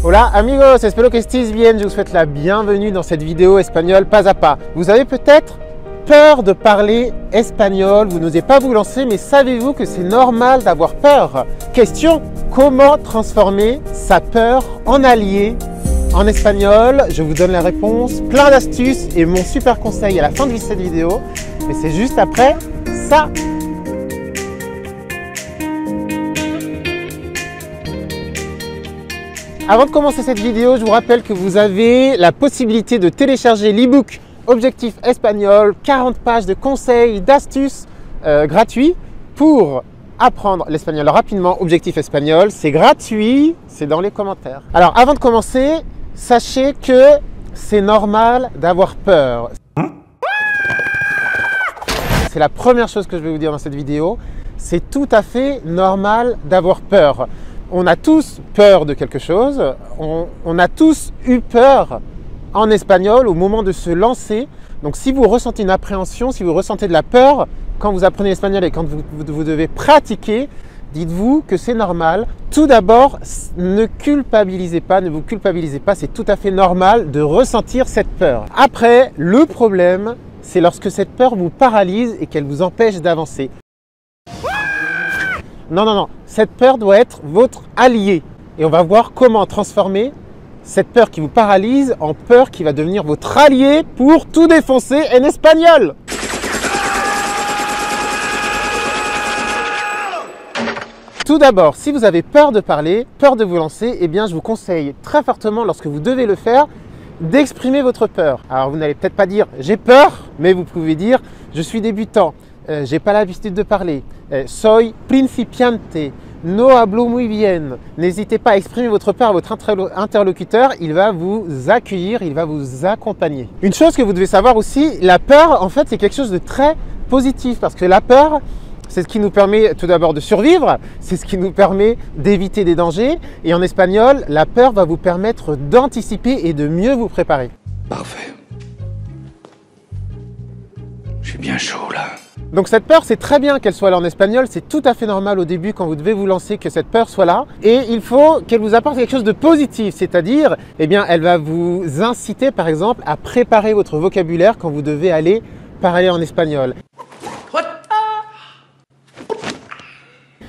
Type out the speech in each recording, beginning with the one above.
Hola amigos, espero que estéis bien. Je vous souhaite la bienvenue dans cette vidéo espagnole pas à pas. Vous avez peut-être peur de parler espagnol, vous n'osez pas vous lancer, mais savez-vous que c'est normal d'avoir peur? Question, comment transformer sa peur en allié en espagnol? Je vous donne la réponse, plein d'astuces et mon super conseil à la fin de cette vidéo. Mais c'est juste après ça. Avant de commencer cette vidéo, je vous rappelle que vous avez la possibilité de télécharger l'e-book Objectif Espagnol, 40 pages de conseils, d'astuces gratuits pour apprendre l'espagnol rapidement. Objectif Espagnol, c'est gratuit, c'est dans les commentaires. Alors avant de commencer, sachez que c'est normal d'avoir peur. C'est la première chose que je vais vous dire dans cette vidéo. C'est tout à fait normal d'avoir peur. On a tous peur de quelque chose, on a tous eu peur en espagnol au moment de se lancer. Donc si vous ressentez une appréhension, si vous ressentez de la peur quand vous apprenez l'espagnol et quand vous devez pratiquer, dites-vous que c'est normal. Tout d'abord, ne culpabilisez pas, ne vous culpabilisez pas, c'est tout à fait normal de ressentir cette peur. Après, le problème, c'est lorsque cette peur vous paralyse et qu'elle vous empêche d'avancer. Non, cette peur doit être votre allié. Et on va voir comment transformer cette peur qui vous paralyse en peur qui va devenir votre allié pour tout défoncer en espagnol. Tout d'abord, si vous avez peur de parler, peur de vous lancer, eh bien je vous conseille très fortement, lorsque vous devez le faire, d'exprimer votre peur. Alors vous n'allez peut-être pas dire « j'ai peur », mais vous pouvez dire « je suis débutant ». J'ai pas l'habitude de parler. Soy principiante. No hablo muy bien. N'hésitez pas à exprimer votre peur à votre interlocuteur. Il va vous accueillir, il va vous accompagner. Une chose que vous devez savoir aussi, la peur, en fait, c'est quelque chose de très positif parce que la peur, c'est ce qui nous permet tout d'abord de survivre, c'est ce qui nous permet d'éviter des dangers. Et en espagnol, la peur va vous permettre d'anticiper et de mieux vous préparer. Parfait. Je suis bien chaud là. Donc cette peur, c'est très bien qu'elle soit là en espagnol, c'est tout à fait normal au début quand vous devez vous lancer que cette peur soit là. Et il faut qu'elle vous apporte quelque chose de positif, c'est-à-dire, eh bien, elle va vous inciter par exemple à préparer votre vocabulaire quand vous devez aller parler en espagnol.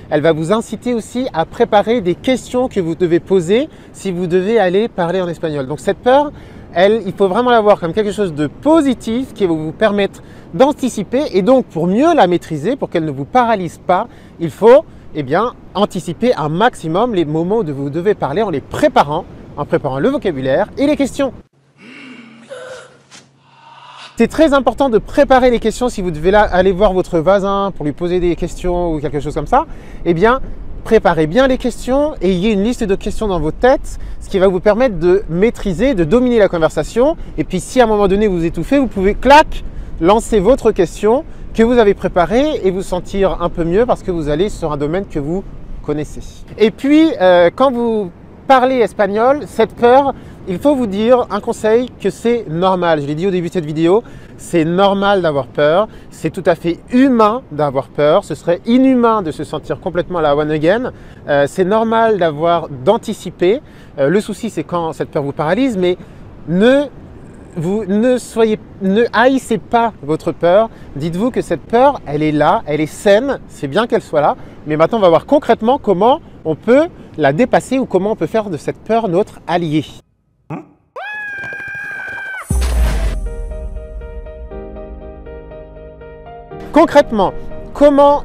Elle va vous inciter aussi à préparer des questions que vous devez poser si vous devez aller parler en espagnol. Donc cette peur, il faut vraiment la voir comme quelque chose de positif qui va vous permettre d'anticiper et donc pour mieux la maîtriser, pour qu'elle ne vous paralyse pas, il faut anticiper un maximum les moments où vous devez parler en préparant le vocabulaire et les questions. C'est très important de préparer les questions si vous devez aller voir votre voisin pour lui poser des questions ou quelque chose comme ça. Eh bien, préparez bien les questions et ayez une liste de questions dans votre tête, ce qui va vous permettre de maîtriser, de dominer la conversation. Et puis si à un moment donné vous étouffez, vous pouvez lancer votre question que vous avez préparée et vous sentir un peu mieux parce que vous allez sur un domaine que vous connaissez. Et puis quand vous parlez espagnol, cette peur, il faut vous dire un conseil que c'est normal. Je l'ai dit au début de cette vidéo, c'est normal d'avoir peur. C'est tout à fait humain d'avoir peur. Ce serait inhumain de se sentir complètement à la one again. C'est normal d'anticiper. Le souci, c'est quand cette peur vous paralyse, mais ne haïssez pas votre peur. Dites-vous que cette peur, elle est là, elle est saine. C'est bien qu'elle soit là. Mais maintenant, on va voir concrètement comment on peut la dépasser ou comment on peut faire de cette peur notre allié. Concrètement, comment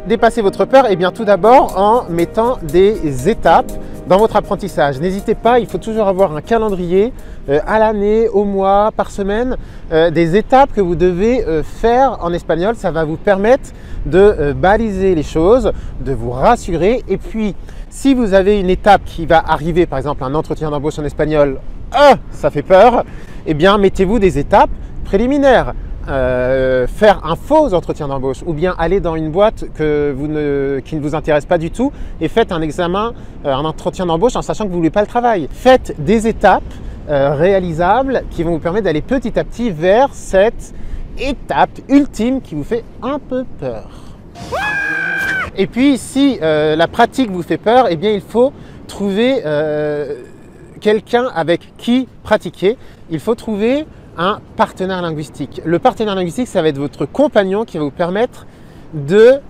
dépasser votre peur? Eh bien, tout d'abord en mettant des étapes dans votre apprentissage. N'hésitez pas, il faut toujours avoir un calendrier à l'année, au mois, par semaine, des étapes que vous devez faire en espagnol. Ça va vous permettre de baliser les choses, de vous rassurer. Et puis, si vous avez une étape qui va arriver, par exemple un entretien d'embauche en espagnol, ça fait peur, eh bien, mettez-vous des étapes préliminaires. Faire un faux entretien d'embauche ou bien aller dans une boîte qui ne vous intéresse pas du tout et faites un examen, un entretien d'embauche en sachant que vous ne voulez pas le travail. Faites des étapes réalisables qui vont vous permettre d'aller petit à petit vers cette étape ultime qui vous fait un peu peur. Et puis si la pratique vous fait peur, eh bien il faut trouver quelqu'un avec qui pratiquer, il faut trouver un partenaire linguistique. Le partenaire linguistique, ça va être votre compagnon qui va vous permettre de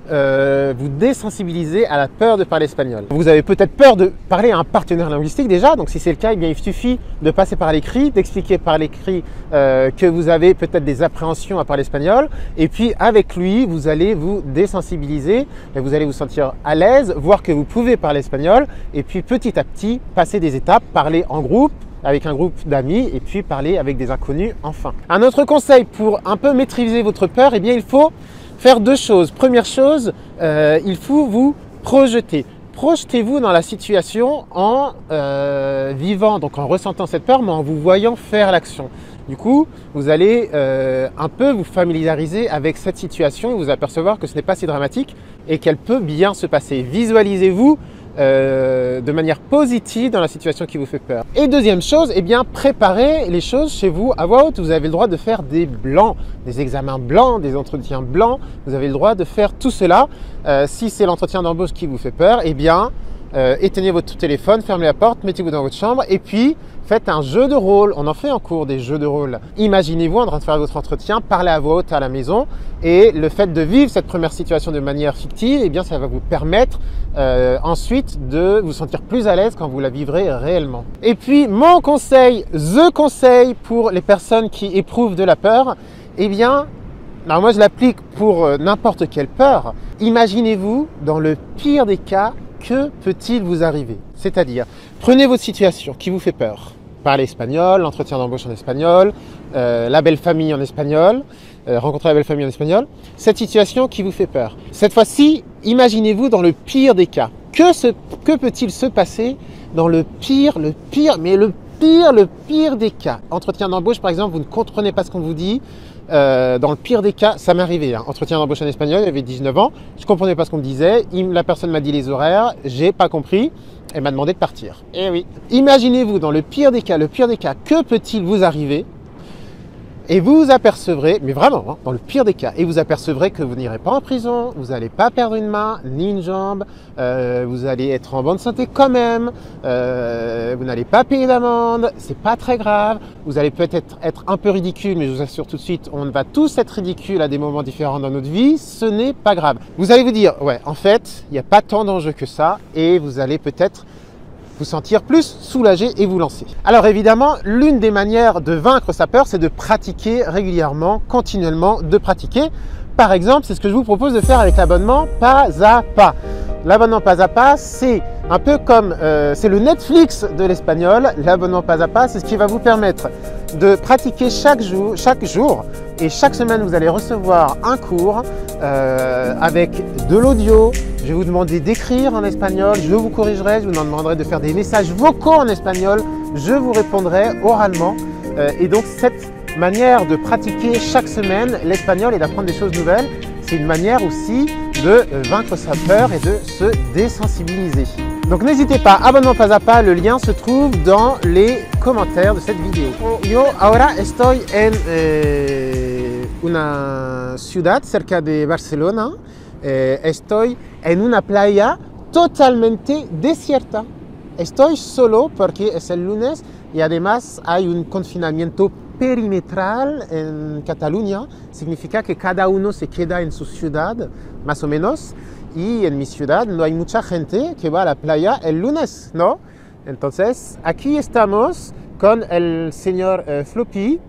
vous désensibiliser à la peur de parler espagnol. Vous avez peut-être peur de parler à un partenaire linguistique déjà, donc si c'est le cas, eh bien, il suffit de passer par l'écrit, d'expliquer par l'écrit que vous avez peut-être des appréhensions à parler espagnol, et puis avec lui, vous allez vous désensibiliser, et vous allez vous sentir à l'aise, voir que vous pouvez parler espagnol, et puis petit à petit, passer des étapes, parler en groupe, avec un groupe d'amis, et puis parler avec des inconnus enfin. Un autre conseil pour un peu maîtriser votre peur, eh bien, il faut faire deux choses. Première chose, il faut vous projeter. Projetez-vous dans la situation en vivant, donc en ressentant cette peur, mais en vous voyant faire l'action. Du coup, vous allez un peu vous familiariser avec cette situation et vous apercevoir que ce n'est pas si dramatique et qu'elle peut bien se passer. Visualisez-vous de manière positive dans la situation qui vous fait peur. Et deuxième chose, eh bien, préparez les choses chez vous à voix haute. Vous avez le droit de faire des blancs, des examens blancs, des entretiens blancs. Vous avez le droit de faire tout cela. Si c'est l'entretien d'embauche qui vous fait peur, eh bien, éteignez votre téléphone, fermez la porte, mettez-vous dans votre chambre et puis faites un jeu de rôle. On en fait en cours des jeux de rôle. Imaginez-vous en train de faire votre entretien, parlez à voix haute à la maison et le fait de vivre cette première situation de manière fictive, eh bien, ça va vous permettre ensuite de vous sentir plus à l'aise quand vous la vivrez réellement. Et puis, mon conseil, the conseil pour les personnes qui éprouvent de la peur, eh bien, alors moi je l'applique pour n'importe quelle peur. Imaginez-vous dans le pire des cas, que peut-il vous arriver? C'est-à-dire, prenez votre situation qui vous fait peur. Parler espagnol, l'entretien d'embauche en espagnol, la belle famille en espagnol, rencontrer la belle famille en espagnol. Cette situation qui vous fait peur. Cette fois-ci, imaginez-vous dans le pire des cas. Que peut-il se passer dans le pire des cas? Entretien d'embauche, par exemple, vous ne comprenez pas ce qu'on vous dit. Dans le pire des cas, ça m'est arrivé. Entretien d'embauche en espagnol, j'avais 19 ans, je ne comprenais pas ce qu'on me disait. La personne m'a dit les horaires, j'ai pas compris. Elle m'a demandé de partir. Eh oui. Imaginez-vous dans le pire des cas, que peut-il vous arriver? Et vous vous apercevrez, mais vraiment, dans le pire des cas, et vous apercevrez que vous n'irez pas en prison, vous n'allez pas perdre une main, ni une jambe, vous allez être en bonne santé quand même, vous n'allez pas payer d'amende, c'est pas très grave, vous allez peut-être être un peu ridicule, mais je vous assure tout de suite, on va tous être ridicules à des moments différents dans notre vie, ce n'est pas grave. Vous allez vous dire, ouais, en fait, il n'y a pas tant d'enjeux que ça, et vous allez peut-être vous sentir plus soulagé et vous lancer. Alors évidemment, l'une des manières de vaincre sa peur, c'est de pratiquer régulièrement, continuellement, de pratiquer. Par exemple, c'est ce que je vous propose de faire avec l'abonnement Pas à Pas. L'abonnement Pas à Pas, c'est un peu comme, c'est le Netflix de l'espagnol. L'abonnement Pas à Pas, c'est ce qui va vous permettre de pratiquer chaque jour et chaque semaine, vous allez recevoir un cours avec de l'audio. Je vais vous demander d'écrire en espagnol, je vous corrigerai, je vous demanderai de faire des messages vocaux en espagnol, je vous répondrai oralement. Et donc, cette manière de pratiquer chaque semaine l'espagnol et d'apprendre des choses nouvelles, c'est une manière aussi de vaincre sa peur et de se désensibiliser. Donc n'hésitez pas, abonnement Pas à Pas, le lien se trouve dans les commentaires de cette vidéo. Yo ahora estoy en una ciudad cerca de Barcelona. Estoy en una playa totalmente desierta. Estoy solo porque es el lunes y además hay un confinamiento perimetral en Cataluña. Significa que cada uno se queda en su ciudad, más o menos. Y en mi ciudad no hay mucha gente que va a la playa el lunes, ¿no? Entonces, aquí estamos con el señor Floppy,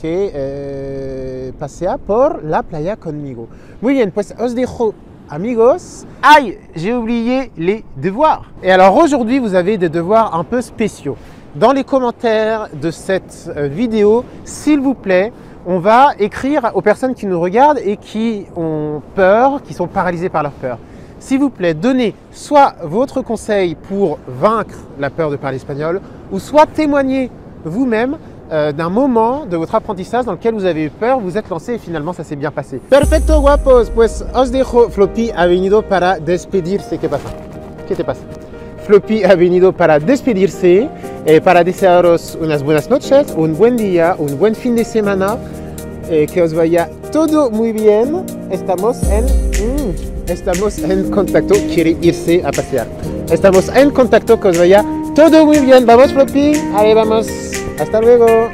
que pasea por la playa conmigo. Muy bien, pues os dejo, amigos. Aïe, j'ai oublié les devoirs. Et alors aujourd'hui, vous avez des devoirs un peu spéciaux. Dans les commentaires de cette vidéo, s'il vous plaît, on va écrire aux personnes qui nous regardent et qui ont peur, qui sont paralysées par leur peur. S'il vous plaît, donnez soit votre conseil pour vaincre la peur de parler espagnol, ou soit témoignez vous-même d'un moment de votre apprentissage dans lequel vous avez eu peur, vous êtes lancé et finalement ça s'est bien passé. Perfecto, guapos, pues os dejo. Floppy ha venido para despedirse. ¿Qué pasa? ¿Qué te pasa? Floppy ha venido para despedirse, para desearos unas buenas noches, un buen día, un buen fin de semana, que os vaya todo muy bien. Estamos en contacto, quiere irse a pasear. Estamos en contacto, que os vaya Todo muy bien, vamos Floppy. Allez, vamos. Hasta luego.